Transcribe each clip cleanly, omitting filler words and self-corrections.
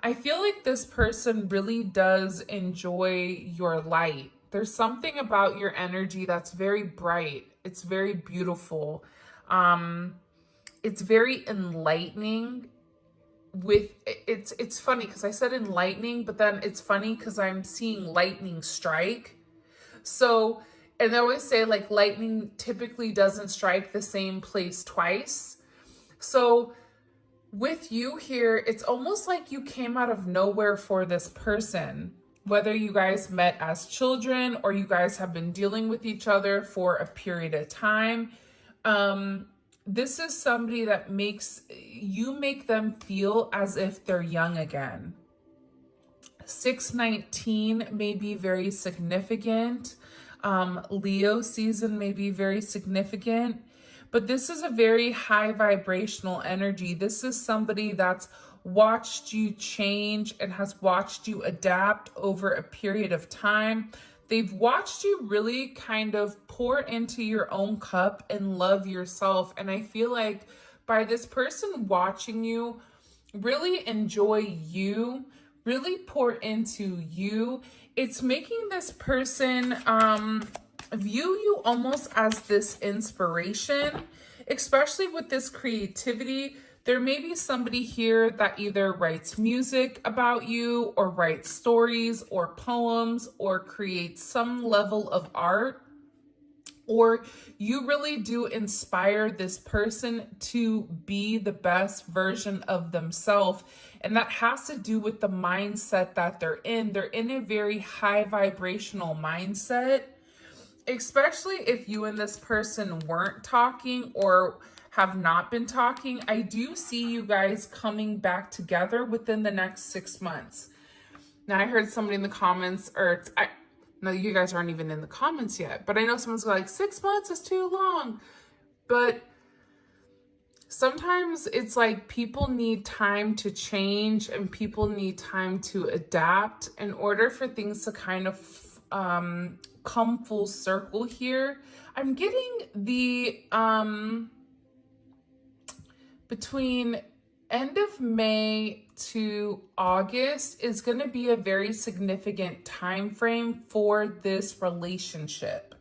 I feel like this person really does enjoy your light. There's something about your energy that's very bright. It's very beautiful. Um, it's very enlightening. It's funny because I said enlightening, but then it's funny because I'm seeing lightning strike. So, and they always say like lightning typically doesn't strike the same place twice. So with you here, it's almost like you came out of nowhere for this person, whether you guys met as children or you guys have been dealing with each other for a period of time. This is somebody that make them feel as if they're young again. 619 may be very significant. Leo season may be very significant. But this is a very high vibrational energy. This is somebody that's watched you change and has watched you adapt over a period of time. They've watched you really kind of pour into your own cup and love yourself. And I feel like by this person watching you really enjoy you, really pour into you, it's making this person view you almost as this inspiration, especially with this creativity. There may be somebody here that either writes music about you or writes stories or poems or creates some level of art, or you really do inspire this person to be the best version of themselves. And that has to do with the mindset that they're in. They're in a very high vibrational mindset, especially if you and this person weren't talking or have not been talking. I do see you guys coming back together within the next 6 months. Now, I heard somebody in the comments, no, you guys aren't even in the comments yet, but I know someone's like, 6 months is too long. But sometimes it's like people need time to change and people need time to adapt in order for things to kind of come full circle here. I'm getting the between end of May to August is going to be a very significant time frame for this relationship,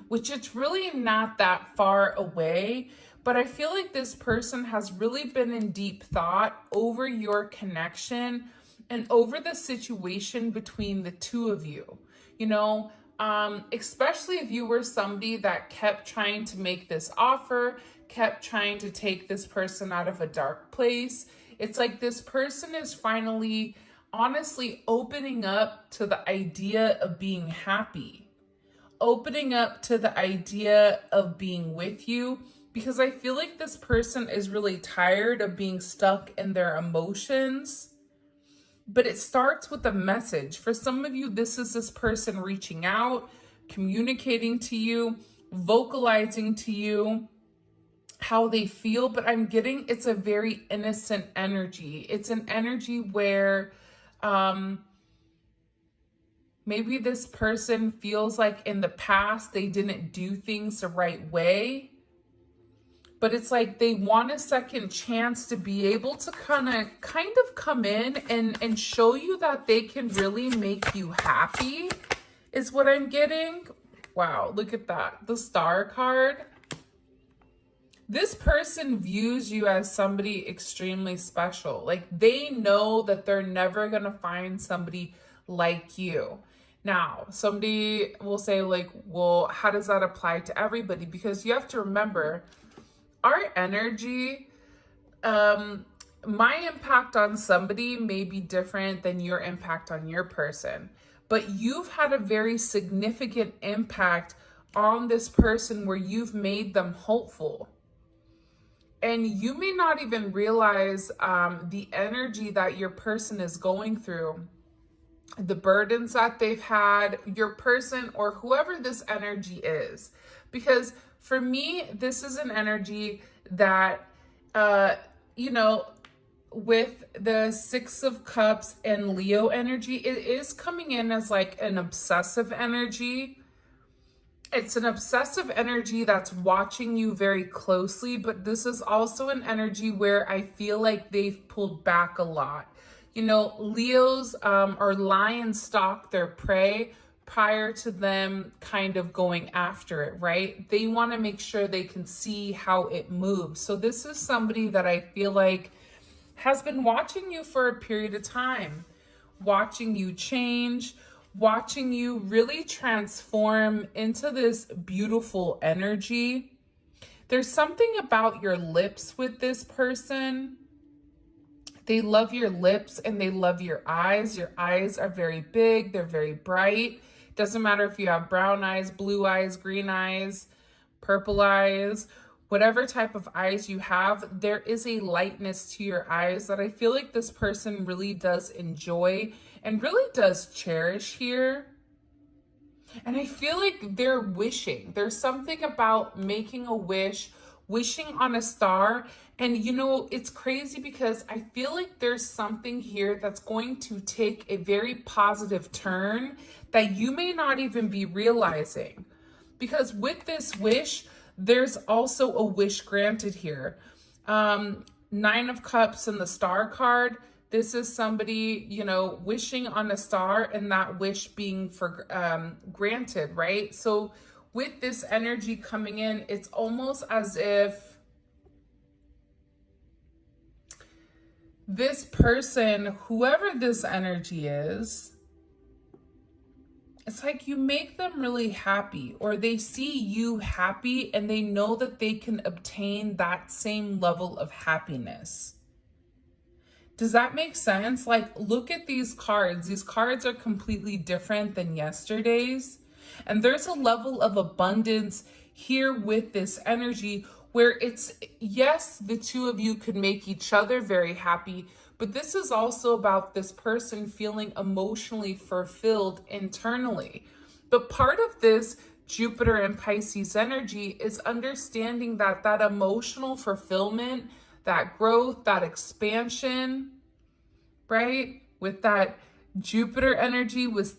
which it's really not that far away. But I feel like this person has really been in deep thought over your connection and over the situation between the two of you. You know, especially if you were somebody that kept trying to make this offer, kept trying to take this person out of a dark place. It's like this person is finally, honestly, opening up to the idea of being happy, opening up to the idea of being with you, because I feel like this person is really tired of being stuck in their emotions. But it starts with a message. For some of you, this is this person reaching out, communicating to you, vocalizing to you how they feel. But I'm getting it's a very innocent energy. It's an energy where maybe this person feels like in the past they didn't do things the right way. But it's like they want a second chance to be able to kind of come in and show you that they can really make you happy, is what I'm getting. Wow, look at that. The Star card. This person views you as somebody extremely special. Like they know that they're never going to find somebody like you. Now, somebody will say like, well, how does that apply to everybody? Because you have to remember, our energy, my impact on somebody may be different than your impact on your person, but you've had a very significant impact on this person where you've made them hopeful. And you may not even realize the energy that your person is going through, the burdens that they've had, your person or whoever this energy is. Because for me, this is an energy that, you know, with the Six of Cups and Leo energy, it is coming in as like an obsessive energy. It's an obsessive energy that's watching you very closely, but this is also an energy where I feel like they've pulled back a lot. You know, Leos or lions stalk their prey prior to them kind of going after it, right? They want to make sure they can see how it moves. So this is somebody that I feel like has been watching you for a period of time, watching you change, watching you really transform into this beautiful energy. There's something about your lips with this person. They love your lips and they love your eyes. Your eyes are very big. They're very bright. Doesn't matter if you have brown eyes, blue eyes, green eyes, purple eyes, whatever type of eyes you have, there is a lightness to your eyes that I feel like this person really does enjoy and really does cherish here. And I feel like they're wishing. There's something about making a wish, wishing on a star. And you know, it's crazy because I feel like there's something here that's going to take a very positive turn that you may not even be realizing. Because with this wish, there's also a wish granted here. 9 of Cups and the Star card. This is somebody, you know, wishing on a star and that wish being granted, right? So with this energy coming in, it's almost as if this person, whoever this energy is, it's like you make them really happy, or they see you happy and they know that they can obtain that same level of happiness. Does that make sense? Like, look at these cards. These cards are completely different than yesterday's. And there's a level of abundance here with this energy where it's, yes, the two of you could make each other very happy, but this is also about this person feeling emotionally fulfilled internally. But part of this Jupiter and Pisces energy is understanding that that emotional fulfillment, that growth, that expansion, right? With that Jupiter energy, with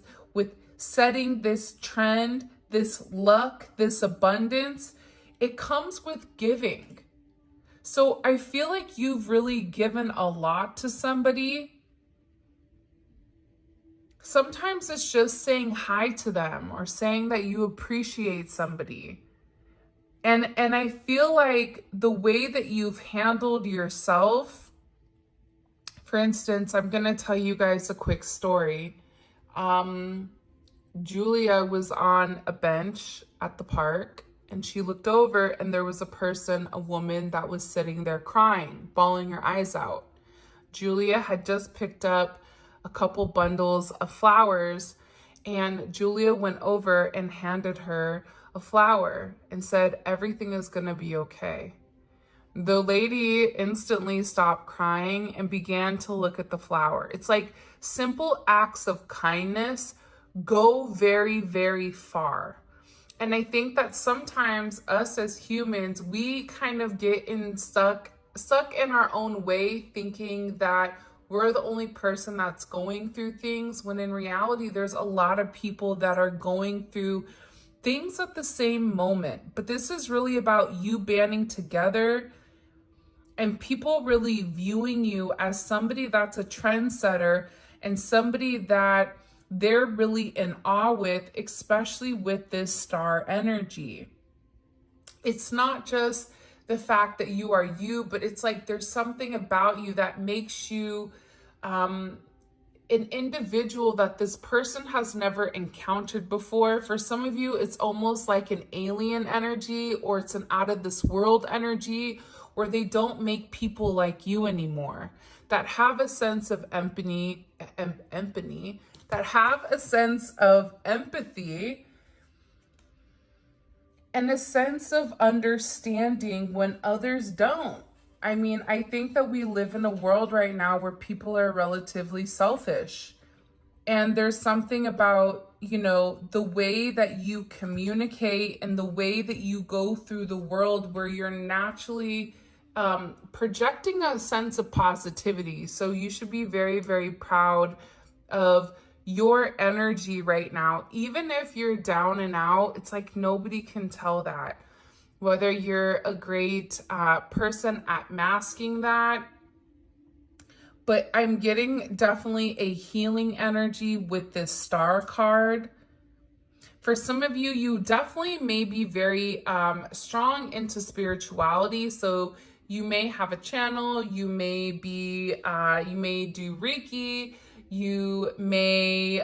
setting this trend, this luck, this abundance, it comes with giving. So I feel like you've really given a lot to somebody. Sometimes it's just saying hi to them or saying that you appreciate somebody. And I feel like the way that you've handled yourself, for instance, I'm going to tell you guys a quick story. Julia was on a bench at the park and she looked over and there was a person, a woman that was sitting there crying, bawling her eyes out. Julia had just picked up a couple bundles of flowers and Julia went over and handed her a flower and said, "Everything is going to be okay." The lady instantly stopped crying and began to look at the flower. It's like simple acts of kindness go very, very far. And I think that sometimes us as humans, we kind of get stuck in our own way, thinking that we're the only person that's going through things, when in reality, there's a lot of people that are going through things at the same moment. But this is really about you banding together and people really viewing you as somebody that's a trendsetter and somebody that they're really in awe with, especially with this star energy. It's not just the fact that you are you, but it's like there's something about you that makes you an individual that this person has never encountered before. For some of you, it's almost like an alien energy, or it's an out of this world energy where they don't make people like you anymore, that have a sense of empathy, that have a sense of empathy and a sense of understanding when others don't. I mean, I think that we live in a world right now where people are relatively selfish. And there's something about, you know, the way that you communicate and the way that you go through the world where you're naturally projecting a sense of positivity. So you should be very, very proud of your energy right now. Even if you're down and out, it's like nobody can tell that. Whether you're a great person at masking that, but I'm getting definitely a healing energy with this Star card. For some of you, you definitely may be very strong into spirituality. So you may have a channel, you may be, you may do Reiki, you may,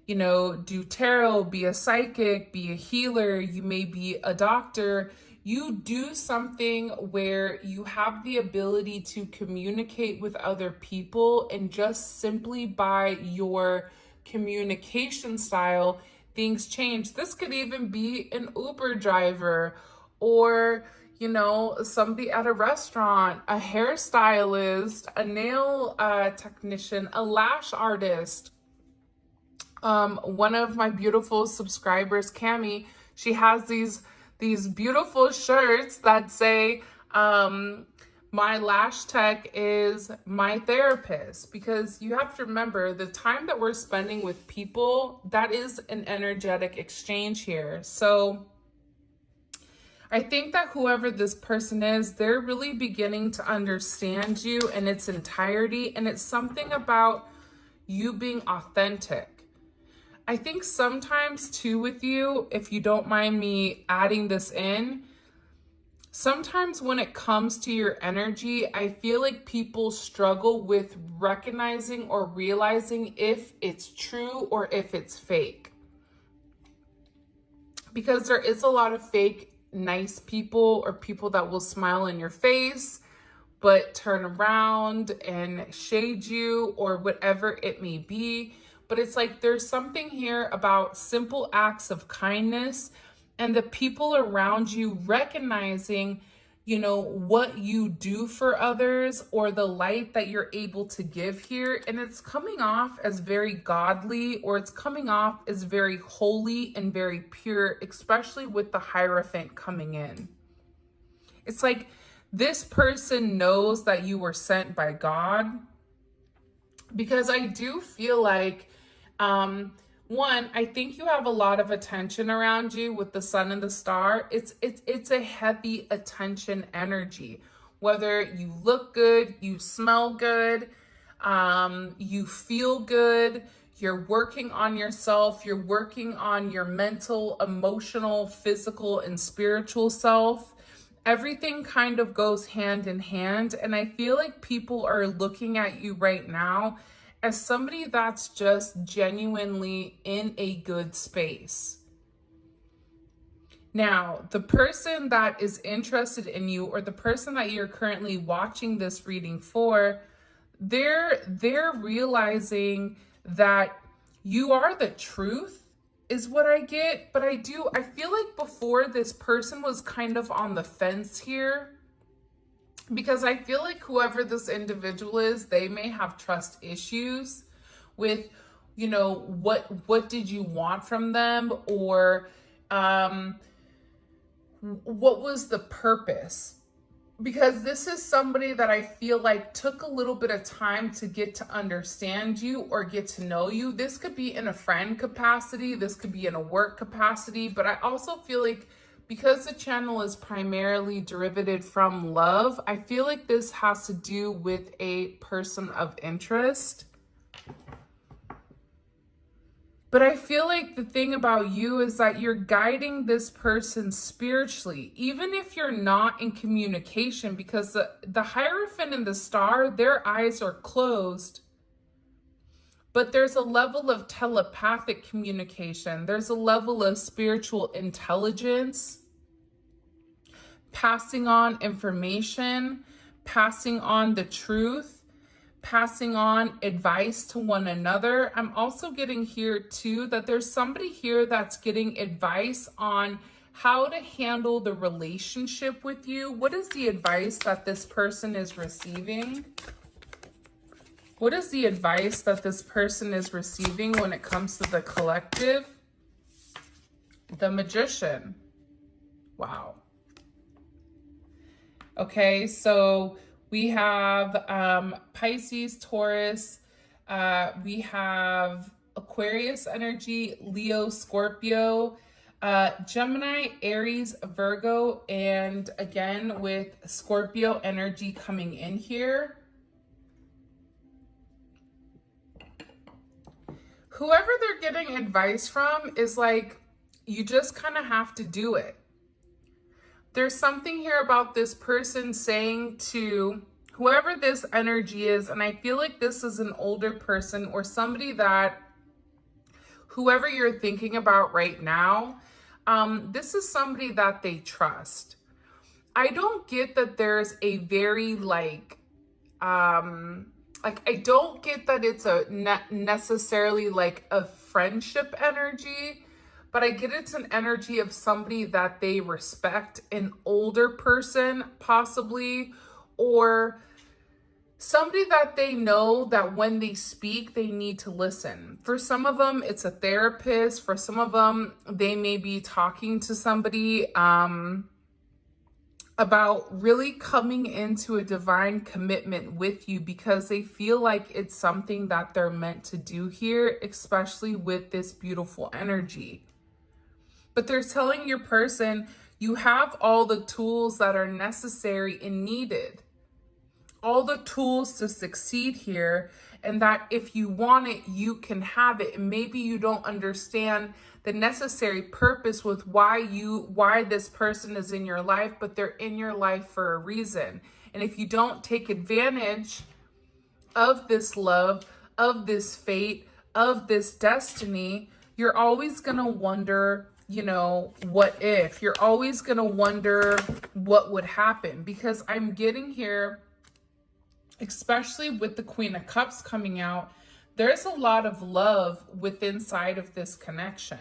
you know, do tarot, be a psychic, be a healer, you may be a doctor. You do something where you have the ability to communicate with other people, and just simply by your communication style, things change. This could even be an Uber driver, or, you know, somebody at a restaurant, a hairstylist, a nail technician, a lash artist. One of my beautiful subscribers, Cami, she has these beautiful shirts that say, my lash tech is my therapist, because you have to remember the time that we're spending with people, that is an energetic exchange here. So I think that whoever this person is, they're really beginning to understand you in its entirety. And it's something about you being authentic. I think sometimes too with you, if you don't mind me adding this in, sometimes when it comes to your energy, I feel like people struggle with recognizing or realizing if it's true or if it's fake. Because there is a lot of fake nice people, or people that will smile in your face but turn around and shade you, or whatever it may be. But it's like there's something here about simple acts of kindness and the people around you recognizing, you know, what you do for others, or the light that you're able to give here. And it's coming off as very godly, or it's coming off as very holy and very pure, especially with the Hierophant coming in. It's like this person knows that you were sent by God, because I do feel like, one, I think you have a lot of attention around you with the Sun and the Star. It's a heavy attention energy. Whether you look good, you smell good, you feel good, you're working on yourself, you're working on your mental, emotional, physical, and spiritual self. Everything kind of goes hand in hand. And I feel like people are looking at you right now as somebody that's just genuinely in a good space. Now, the person that is interested in you, or the person that you're currently watching this reading for, they're realizing that you are the truth, is what I get. But I feel like before, this person was kind of on the fence here, because I feel like whoever this individual is, they may have trust issues with, you know, what did you want from them, or what was the purpose? Because this is somebody that I feel like took a little bit of time to get to understand you or get to know you. This could be in a friend capacity, this could be in a work capacity, but I also feel like, because the channel is primarily derivative from love, I feel like this has to do with a person of interest. But I feel like the thing about you is that you're guiding this person spiritually, even if you're not in communication, because the Hierophant and the Star, their eyes are closed. But there's a level of telepathic communication. There's a level of spiritual intelligence, passing on information, passing on the truth, passing on advice to one another. I'm also getting here too that there's somebody here that's getting advice on how to handle the relationship with you. What is the advice that this person is receiving? What is the advice that this person is receiving when it comes to the collective? The Magician. Wow. Okay, so we have Pisces, Taurus, we have Aquarius energy, Leo, Scorpio, Gemini, Aries, Virgo, and again with Scorpio energy coming in here. Whoever they're getting advice from is like, you just kind of have to do it. There's something here about this person saying to whoever this energy is, and I feel like this is an older person or somebody that, whoever you're thinking about right now, this is somebody that they trust. I don't get that there's a very I don't get that it's a necessarily like a friendship energy, but I get it's an energy of somebody that they respect, an older person possibly, or somebody that they know that when they speak, they need to listen. For some of them, it's a therapist. For some of them, they may be talking to somebody about really coming into a divine commitment with you because they feel like it's something that they're meant to do here, especially with this beautiful energy. But they're telling your person, you have all the tools that are necessary and needed, all the tools to succeed here, and that if you want it, you can have it. And maybe you don't understand the necessary purpose with why this person is in your life, but they're in your life for a reason. And if you don't take advantage of this love, of this fate, of this destiny, you're always going to wonder, what if? You're always going to wonder what would happen, because I'm getting here, especially with the Queen of Cups coming out, there's a lot of love within inside of this connection.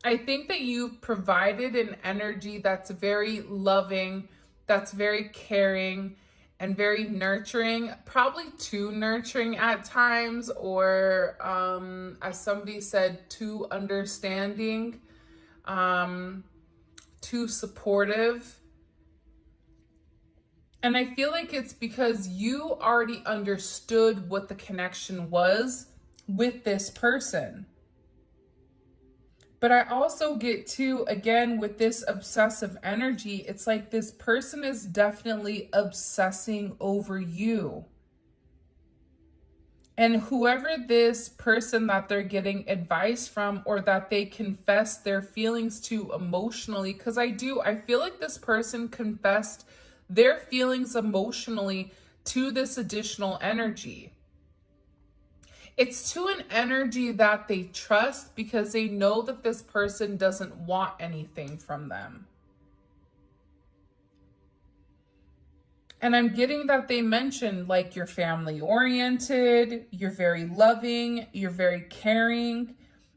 I think that you've provided an energy that's very loving, that's very caring, and very nurturing, probably too nurturing at times, or as somebody said, too understanding, too supportive. And I feel like it's because you already understood what the connection was with this person. But I also get to, again, with this obsessive energy, it's like this person is definitely obsessing over you. And whoever this person that they're getting advice from, or that they confess their feelings to emotionally, because I feel like this person confessed their feelings emotionally to this additional energy. It's to an energy that they trust because they know that this person doesn't want anything from them. And I'm getting that they mentioned like you're family oriented, you're very loving, you're very caring,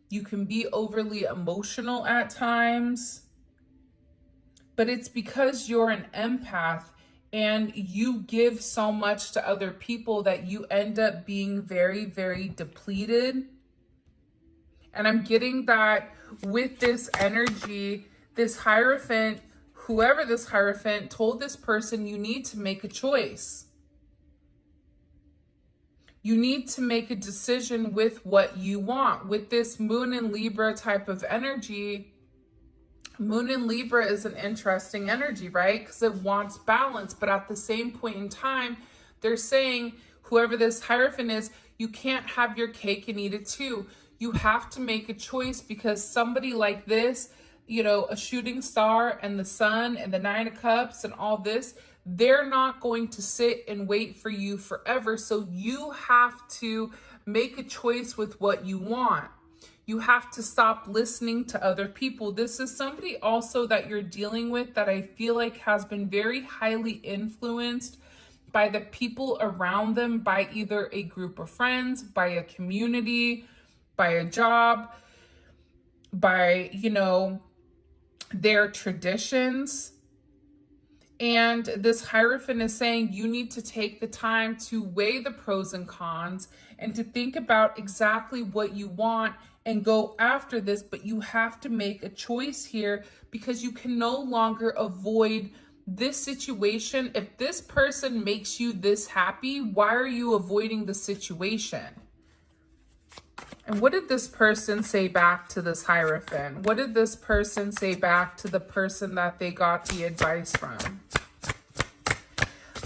you can be overly emotional at times. But it's because you're an empath and you give so much to other people that you end up being very, very depleted. And I'm getting that with this energy, this Hierophant, whoever this Hierophant told this person, you need to make a choice. You need to make a decision with what you want. With this Moon in Libra type of energy, Moon in Libra is an interesting energy, right? Because it wants balance. But at the same point in time, they're saying, whoever this Hierophant is, you can't have your cake and eat it too. You have to make a choice, because somebody like this, a shooting star and the Sun and the Nine of Cups and all this, they're not going to sit and wait for you forever. So you have to make a choice with what you want. You have to stop listening to other people. This is somebody also that you're dealing with that I feel like has been very highly influenced by the people around them, by either a group of friends, by a community, by a job, by, their traditions. And this Hierophant is saying you need to take the time to weigh the pros and cons and to think about exactly what you want and go after this. But you have to make a choice here, because you can no longer avoid this situation. If this person makes you this happy, why are you avoiding the situation? And what did this person say back to this Hierophant? What did this person say back to the person that they got the advice from?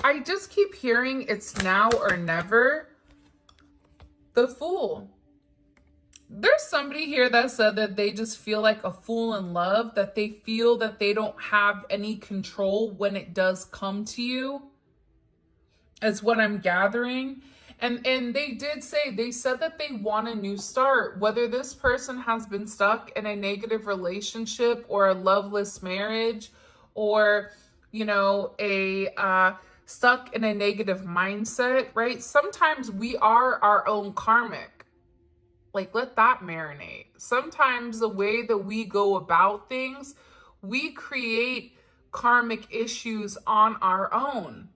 I just keep hearing it's now or never. The Fool. There's somebody here that said that they just feel like a fool in love, that they feel that they don't have any control when it does come to you, is what I'm gathering. And they did say, they said that they want a new start, whether this person has been stuck in a negative relationship or a loveless marriage, or, you know, stuck in a negative mindset, right? Sometimes we are our own karmic. Like, let that marinate. Sometimes the way that we go about things, we create karmic issues on our own.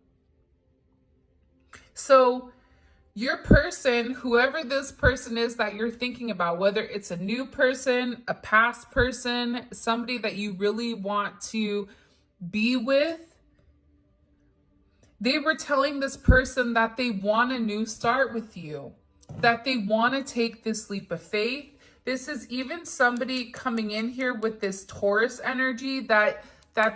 So your person, whoever this person is that you're thinking about, whether it's a new person, a past person, somebody that you really want to be with, they were telling this person that they want a new start with you, that they want to take this leap of faith. This is even somebody coming in here with this Taurus energy that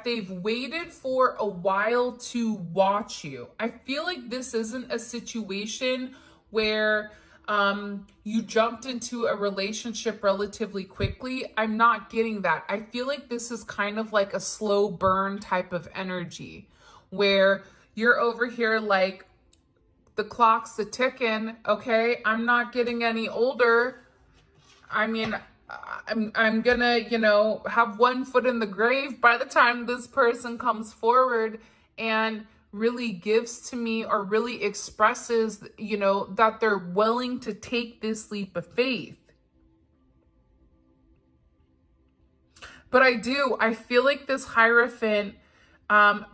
they've waited for a while to watch you. I feel like this isn't a situation where you jumped into a relationship relatively quickly. I'm not getting that. I feel like this is kind of like a slow burn type of energy where you're over here like, the clock's a ticking, okay? I'm not getting any older. I mean, I'm gonna, you know, have one foot in the grave by the time this person comes forward and really gives to me or really expresses, you know, that they're willing to take this leap of faith. But I feel like this Hierophant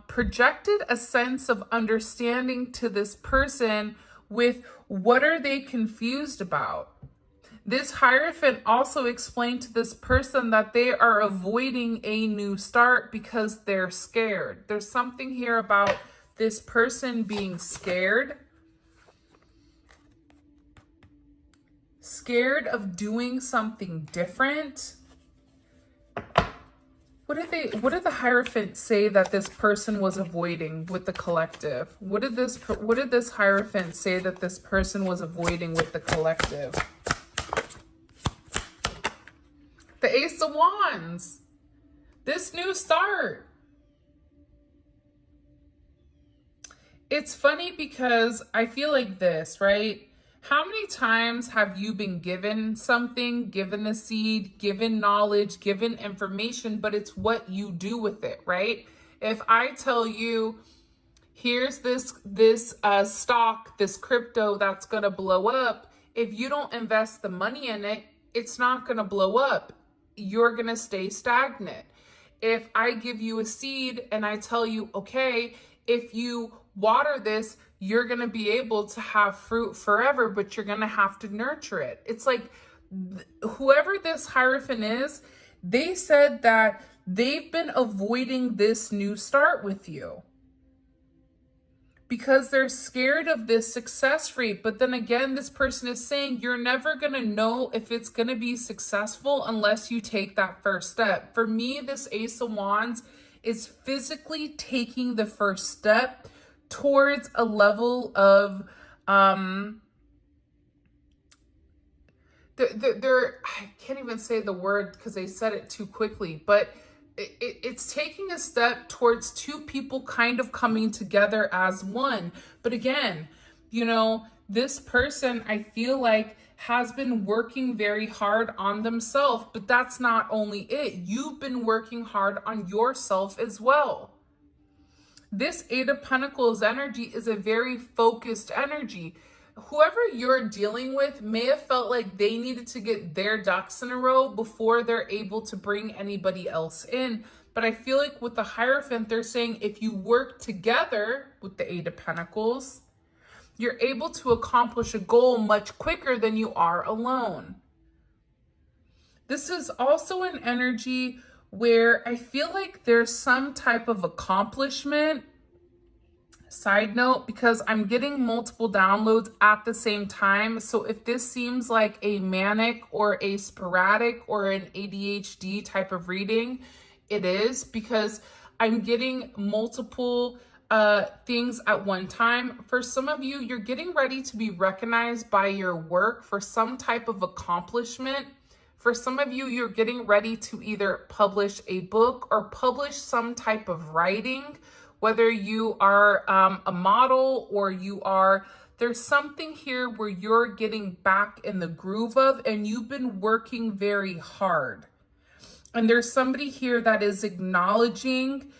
projected a sense of understanding to this person with what are they confused about. This Hierophant also explained to this person that they are avoiding a new start because they're scared. There's something here about this person being scared. Scared of doing something different. What did the Hierophant say that this person was avoiding with the collective? What did this Hierophant say that this person was avoiding with the collective? The Ace of Wands. This new start. It's funny because I feel like this, right? How many times have you been given something, given a seed, given knowledge, given information, but it's what you do with it, right? If I tell you, here's this stock, this crypto that's going to blow up, if you don't invest the money in it, it's not going to blow up. You're going to stay stagnant. If I give you a seed and I tell you, okay, if you water this, you're going to be able to have fruit forever, but you're going to have to nurture it. It's like whoever this Hierophant is, they said that they've been avoiding this new start with you because they're scared of this success rate. But then again, this person is saying you're never going to know if it's going to be successful unless you take that first step. For me, this Ace of Wands is physically taking the first step towards a level of I can't even say the word because they said it too quickly, but it's taking a step towards two people kind of coming together as one. But again, you know, this person, I feel like, has been working very hard on themselves, but that's not only it. You've been working hard on yourself as well. This Eight of Pentacles energy is a very focused energy. Whoever you're dealing with may have felt like they needed to get their ducks in a row before they're able to bring anybody else in. But I feel like with the Hierophant, they're saying if you work together with the Eight of Pentacles, you're able to accomplish a goal much quicker than you are alone. This is also an energy where I feel like there's some type of accomplishment. Side note, because I'm getting multiple downloads at the same time. So if this seems like a manic or a sporadic or an ADHD type of reading, it is, because I'm getting multiple things at one time. For some of you, you're getting ready to be recognized by your work for some type of accomplishment. For some of you, you're getting ready to either publish a book or publish some type of writing, whether you are a model or there's something here where you're getting back in the groove of, and you've been working very hard. And there's somebody here that is acknowledging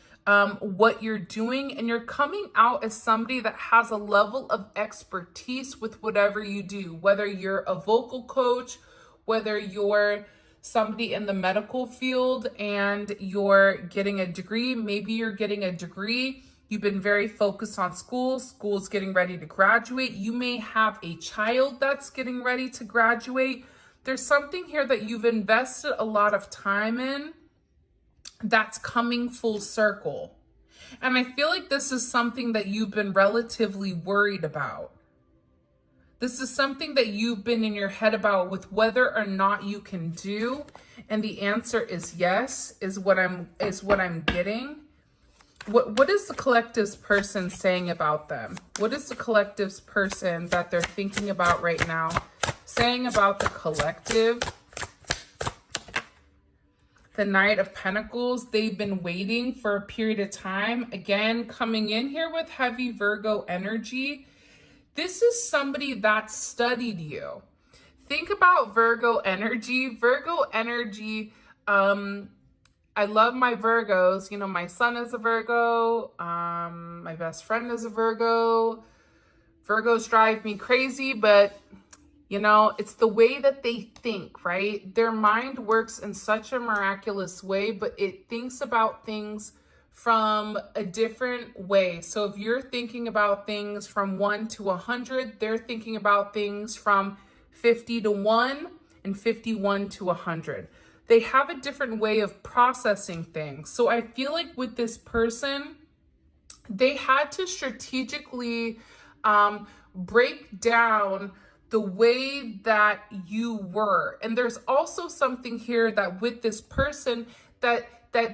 what you're doing, and you're coming out as somebody that has a level of expertise with whatever you do, whether you're a vocal coach, whether you're somebody in the medical field and you're getting a degree. Maybe you're getting a degree. You've been very focused on school's getting ready to graduate. You may have a child that's getting ready to graduate. There's something here that you've invested a lot of time in that's coming full circle. And I feel like this is something that you've been relatively worried about. This is something that you've been in your head about with whether or not you can do. And the answer is yes, is what I'm getting. What is the collective's person saying about them? What is the collective's person that they're thinking about right now saying about the collective? The Knight of Pentacles, they've been waiting for a period of time. Again, coming in here with heavy Virgo energy. This is somebody that studied you. Think about Virgo energy. Virgo energy, I love my Virgos. You know, my son is a Virgo. My best friend is a Virgo. Virgos drive me crazy, but you know, it's the way that they think, right? Their mind works in such a miraculous way, but it thinks about things from a different way. So if you're thinking about things from 1 to 100, they're thinking about things from 50 to 1 and 51 to 100. They have a different way of processing things. So I feel like with this person, they had to strategically break down the way that you were. And there's also something here that with this person that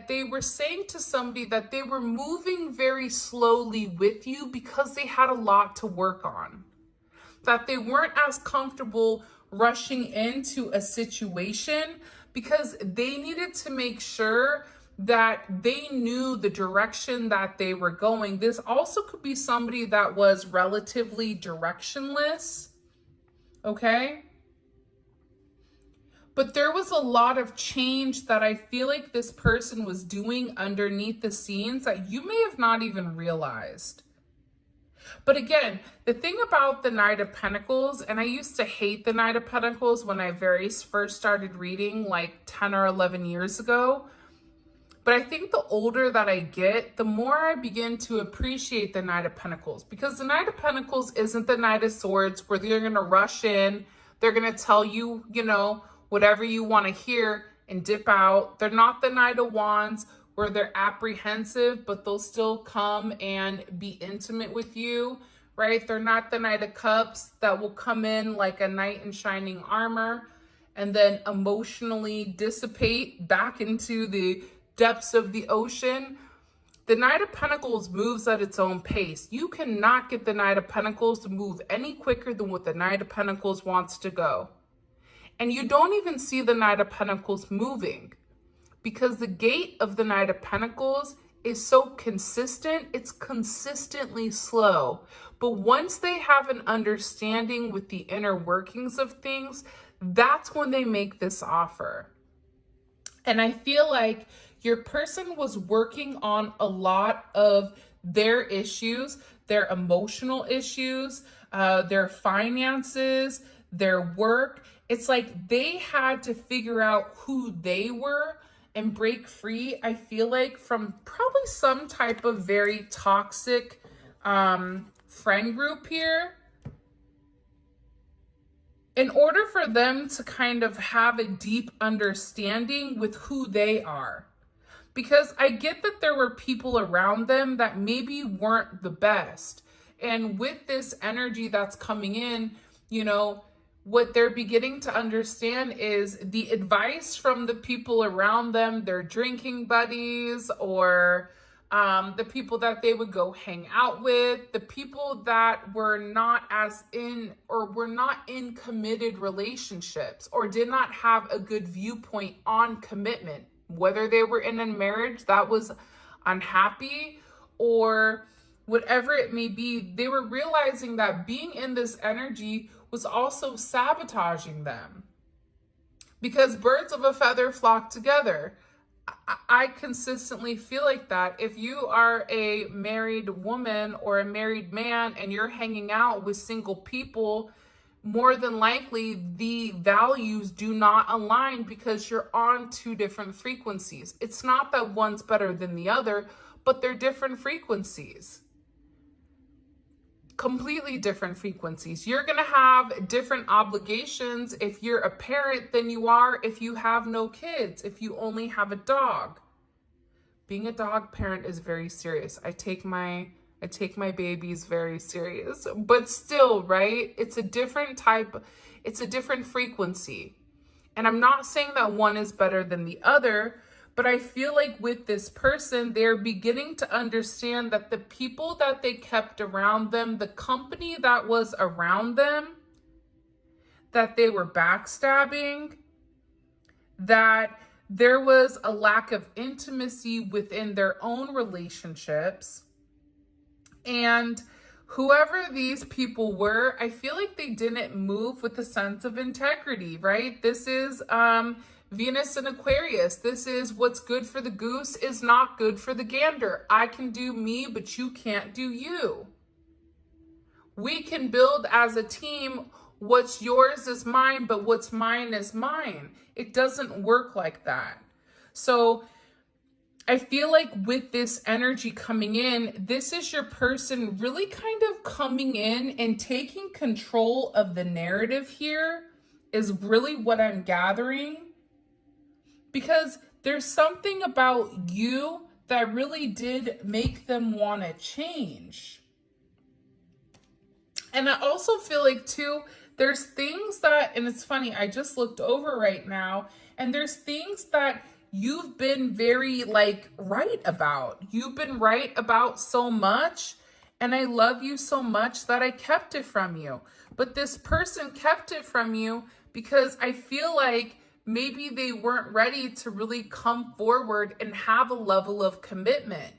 they were saying to somebody that they were moving very slowly with you because they had a lot to work on. That they weren't as comfortable rushing into a situation because they needed to make sure that they knew the direction that they were going. This also could be somebody that was relatively directionless, okay? But there was a lot of change that I feel like this person was doing underneath the scenes that you may have not even realized. But again, the thing about the Knight of Pentacles, and I used to hate the Knight of Pentacles when I very first started reading like 10 or 11 years ago. But I think the older that I get, the more I begin to appreciate the Knight of Pentacles. Because the Knight of Pentacles isn't the Knight of Swords where they're going to rush in. They're going to tell you, you know, whatever you want to hear and dip out. They're not the Knight of Wands where they're apprehensive, but they'll still come and be intimate with you, right? They're not the Knight of Cups that will come in like a knight in shining armor and then emotionally dissipate back into the depths of the ocean. The Knight of Pentacles moves at its own pace. You cannot get the Knight of Pentacles to move any quicker than what the Knight of Pentacles wants to go. And you don't even see the Knight of Pentacles moving because the gait of the Knight of Pentacles is so consistent. It's consistently slow. But once they have an understanding with the inner workings of things, that's when they make this offer. And I feel like your person was working on a lot of their issues, their emotional issues, their finances, their work. It's like they had to figure out who they were and break free, I feel like, from probably some type of very toxic friend group here, in order for them to kind of have a deep understanding with who they are. Because I get that there were people around them that maybe weren't the best. And with this energy that's coming in, you know, what they're beginning to understand is the advice from the people around them, their drinking buddies or the people that they would go hang out with, the people that were not in committed relationships or did not have a good viewpoint on commitment, whether they were in a marriage that was unhappy or whatever it may be. They were realizing that being in this energy was also sabotaging them, because birds of a feather flock together. I consistently feel like that. If you are a married woman or a married man and you're hanging out with single people, more than likely the values do not align because you're on two different frequencies. It's not that one's better than the other, but they're different frequencies. Completely different frequencies. You're going to have different obligations if you're a parent than you are if you have no kids, if you only have a dog. Being a dog parent is very serious. I take my babies very serious, but still, right? It's a different frequency. And I'm not saying that one is better than the other, but I feel like with this person, they're beginning to understand that the people that they kept around them, the company that was around them, that they were backstabbing, that there was a lack of intimacy within their own relationships. And whoever these people were, I feel like they didn't move with a sense of integrity, right? This is Venus in Aquarius. This is what's good for the goose is not good for the gander. I can do me, but you can't do you. We can build as a team. What's yours is mine, but what's mine is mine. It doesn't work like that. So I feel like with this energy coming in, this is your person really kind of coming in and taking control of the narrative here is really what I'm gathering. Because there's something about you that really did make them want to change. And I also feel like too, there's things that, and it's funny, I just looked over right now, and there's things that you've been very right about. You've been right about so much, and I love you so much that I kept it from you. But this person kept it from you because I feel like maybe they weren't ready to really come forward and have a level of commitment.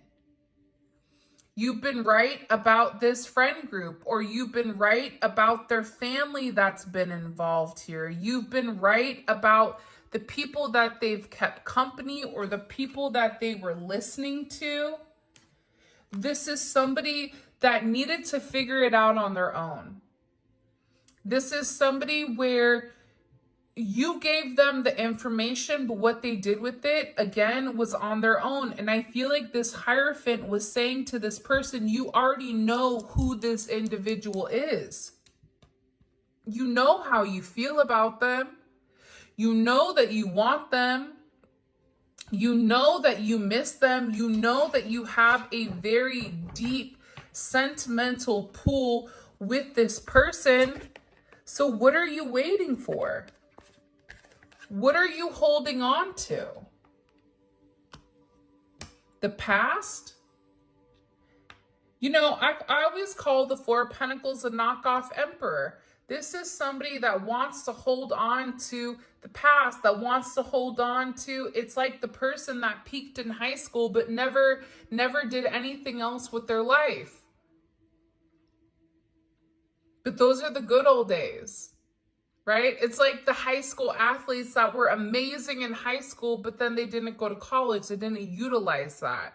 You've been right about this friend group, or you've been right about their family that's been involved here. You've been right about the people that they've kept company or the people that they were listening to. This is somebody that needed to figure it out on their own. This is somebody where you gave them the information, but what they did with it, again, was on their own. And I feel like this Hierophant was saying to this person, you already know who this individual is. You know how you feel about them. You know that you want them. You know that you miss them. You know that you have a very deep sentimental pull with this person. So what are you waiting for? What are you holding on to? The past? You know, I always call the Four of Pentacles a knockoff Emperor. This is somebody that wants to hold on to the past, that wants to hold on to, it's like the person that peaked in high school but never did anything else with their life. But those are the good old days. Right? It's like the high school athletes that were amazing in high school, but then they didn't go to college. They didn't utilize that.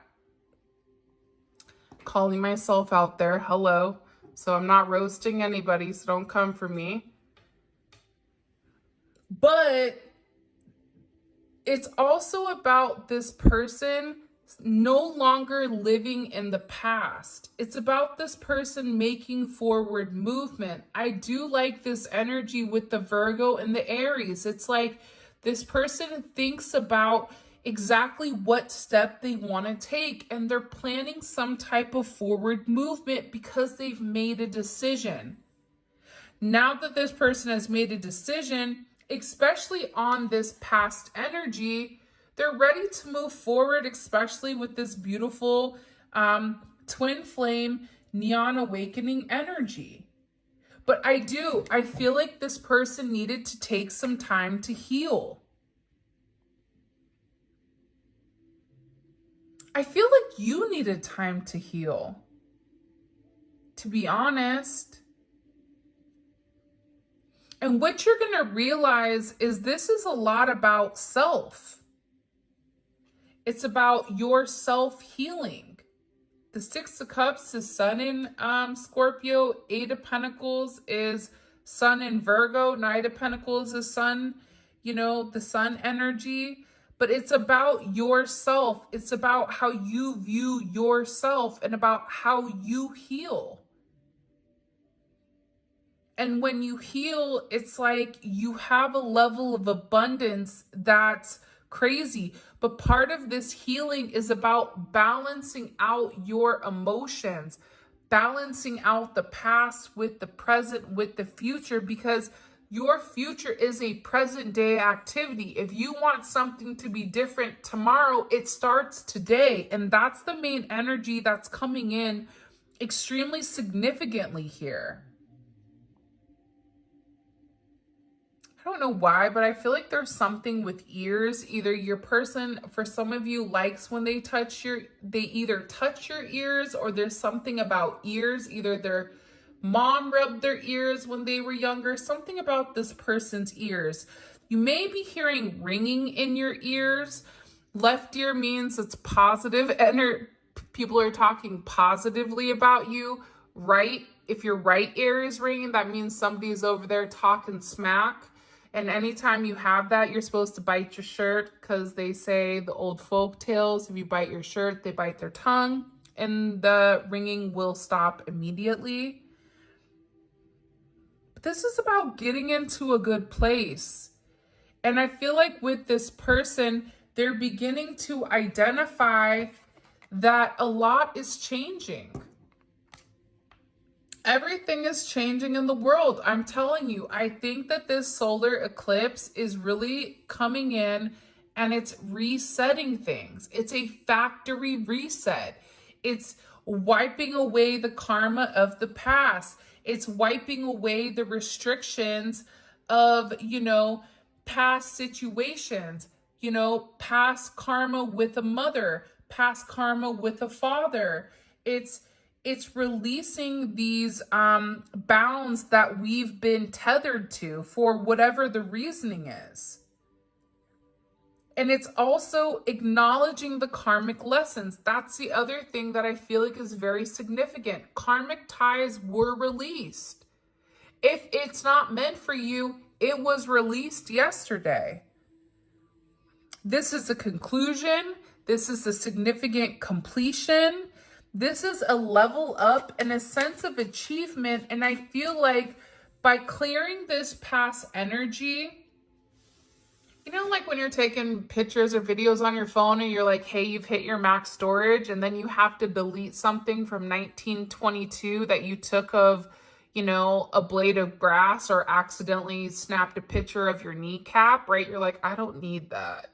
Calling myself out there. Hello. So I'm not roasting anybody, so don't come for me. But it's also about this person no longer living in the past. It's about this person making forward movement. I do like this energy with the Virgo and the Aries. It's like this person thinks about exactly what step they want to take, and they're planning some type of forward movement because they've made a decision. Now that this person has made a decision, especially on this past energy, They're ready to move forward, especially with this beautiful twin flame neon awakening energy. But I feel like this person needed to take some time to heal. I feel like you needed time to heal, to be honest. And what you're going to realize is this is a lot about self. It's about your self-healing. The Six of Cups is Sun in Scorpio. Eight of Pentacles is Sun in Virgo. Knight of Pentacles is Sun, the Sun energy. But it's about yourself. It's about how you view yourself and about how you heal. And when you heal, it's like you have a level of abundance that's crazy. But part of this healing is about balancing out your emotions, balancing out the past with the present, with the future, because your future is a present day activity. If you want something to be different tomorrow, it starts today. And that's the main energy that's coming in extremely significantly here. I don't know why, but I feel like there's something with ears. Either your person, for some of you, likes when they either touch your ears, or there's something about ears. Either their mom rubbed their ears when they were younger, something about this person's ears. You may be hearing ringing in your ears. Left ear means it's positive, and people are talking positively about you. Right, if your right ear is ringing, that means somebody's over there talking smack. And anytime you have that, you're supposed to bite your shirt, because they say the old folk tales, if you bite your shirt, they bite their tongue, and the ringing will stop immediately. But this is about getting into a good place. And I feel like with this person, they're beginning to identify that a lot is changing. Everything is changing in the world. I'm telling you, I think that this solar eclipse is really coming in and it's resetting things. It's a factory reset. It's wiping away the karma of the past. It's wiping away the restrictions of, past situations, past karma with a mother, past karma with a father. It's releasing these bounds that we've been tethered to for whatever the reasoning is. And it's also acknowledging the karmic lessons. That's the other thing that I feel like is very significant. Karmic ties were released. If it's not meant for you, it was released yesterday. This is a conclusion. This is a significant completion. This is a level up and a sense of achievement. And I feel like by clearing this past energy, like when you're taking pictures or videos on your phone and you're like, hey, you've hit your max storage, and then you have to delete something from 1922 that you took of, a blade of grass, or accidentally snapped a picture of your kneecap, right? You're like, I don't need that.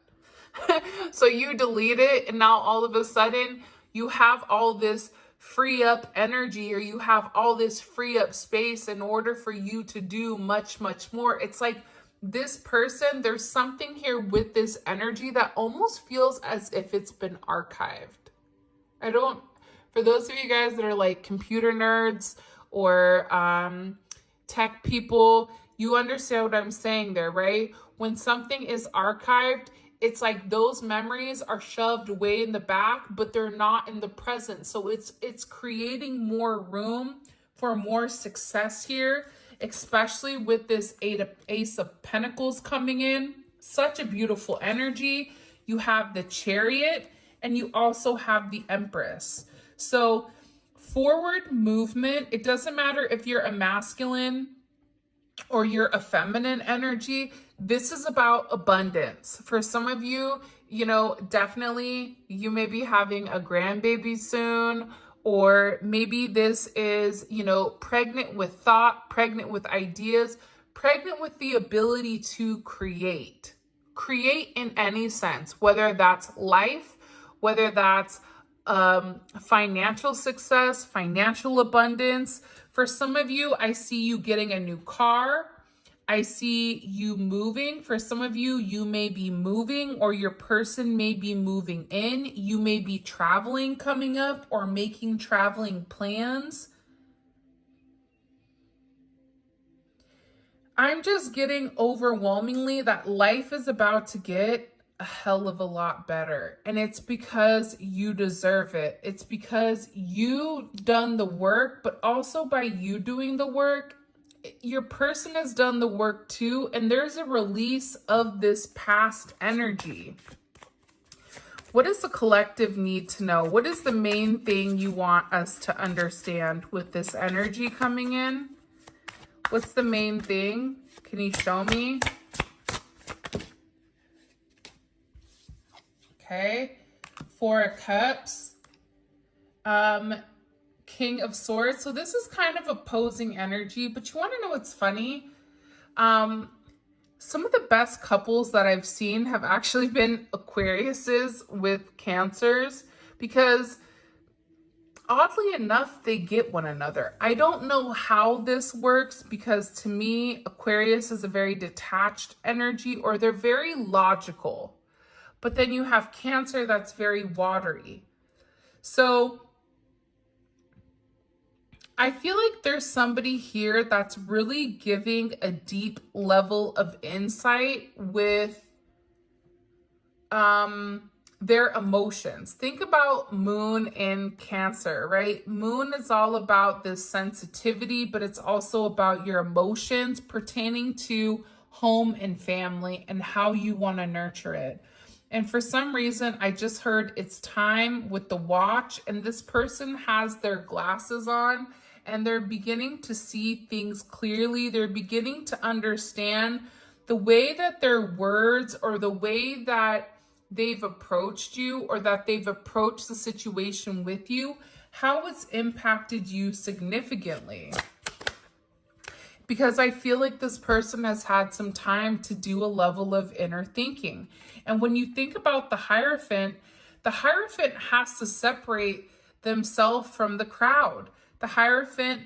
So you delete it, and now all of a sudden you have all this free up energy, or you have all this free up space in order for you to do much, much more. It's like this person, there's something here with this energy that almost feels as if it's been archived. For those of you guys that are like computer nerds or tech people, you understand what I'm saying there, right? When something is archived, it's like those memories are shoved way in the back, but they're not in the present. So it's creating more room for more success here, especially with this Ace of Pentacles coming in. Such a beautiful energy. You have the Chariot, and you also have the Empress. So forward movement, it doesn't matter if you're a masculine or you're a feminine energy. This is about abundance. For some of you, definitely you may be having a grandbaby soon, or maybe this is, pregnant with thought, pregnant with ideas, pregnant with the ability to create. create in any sense, whether that's life, whether that's financial success, financial abundance. For some of you, I see you getting a new car. I see you moving. For some of you, you may be moving, or your person may be moving in. You may be traveling coming up or making traveling plans. I'm just getting overwhelmingly that life is about to get a hell of a lot better. And it's because you deserve it. It's because you done the work, but also by you doing the work, your person has done the work too. And there's a release of this past energy. What does the collective need to know? What is the main thing you want us to understand with this energy coming in? What's the main thing? Can you show me? Okay. Four of Cups. King of Swords. So this is kind of opposing energy, but you want to know what's funny? Some of the best couples that I've seen have actually been Aquariuses with Cancers, because oddly enough, they get one another. I don't know how this works, because to me, Aquarius is a very detached energy, or they're very logical. But then you have Cancer that's very watery. So I feel like there's somebody here that's really giving a deep level of insight with their emotions. Think about Moon in Cancer, right? Moon is all about this sensitivity, but it's also about your emotions pertaining to home and family and how you want to nurture it. And for some reason, I just heard it's time with the watch, and this person has their glasses on and they're beginning to see things clearly. They're beginning to understand the way that their words, or the way that they've approached you, or that they've approached the situation with you, how it's impacted you significantly. Because I feel like this person has had some time to do a level of inner thinking. And when you think about the Hierophant has to separate themselves from the crowd. The Hierophant,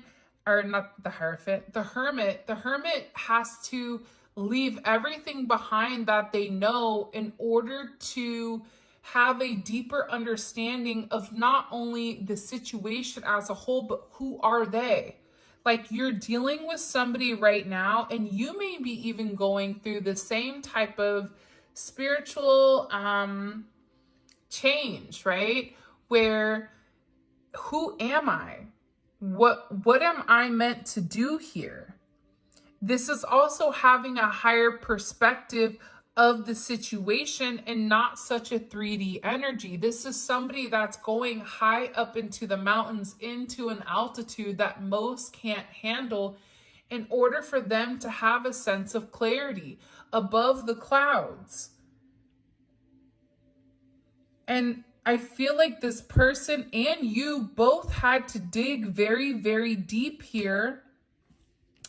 or not the Hierophant, the Hermit has to leave everything behind that they know in order to have a deeper understanding of not only the situation as a whole, but who are they? Like, you're dealing with somebody right now, and you may be even going through the same type of spiritual change, right? Where, who am I? What am I meant to do here? This is also having a higher perspective of the situation and not such a 3D energy. This is somebody that's going high up into the mountains, into an altitude that most can't handle, in order for them to have a sense of clarity above the clouds. And I feel like this person and you both had to dig very, very deep here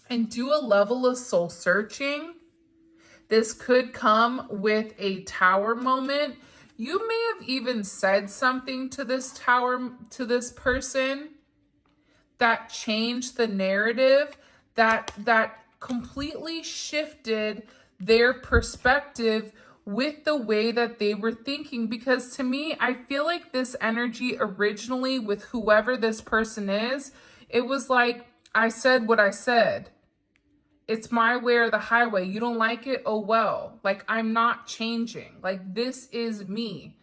and do a level of soul searching. This could come with a tower moment. You may have even said something to this person that changed the narrative, that completely shifted their perspective with the way that they were thinking. Because to me, I feel like this energy originally with whoever this person is, it was like, I said what I said. It's my way or the highway. You don't like it? Oh, well. Like, I'm not changing. Like, this is me.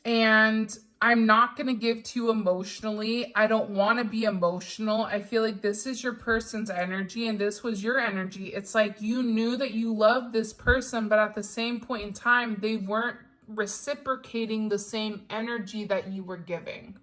And I'm not going to give to you emotionally. I don't want to be emotional. I feel like this is your person's energy and this was your energy. It's like you knew that you loved this person, but at the same point in time, they weren't reciprocating the same energy that you were giving.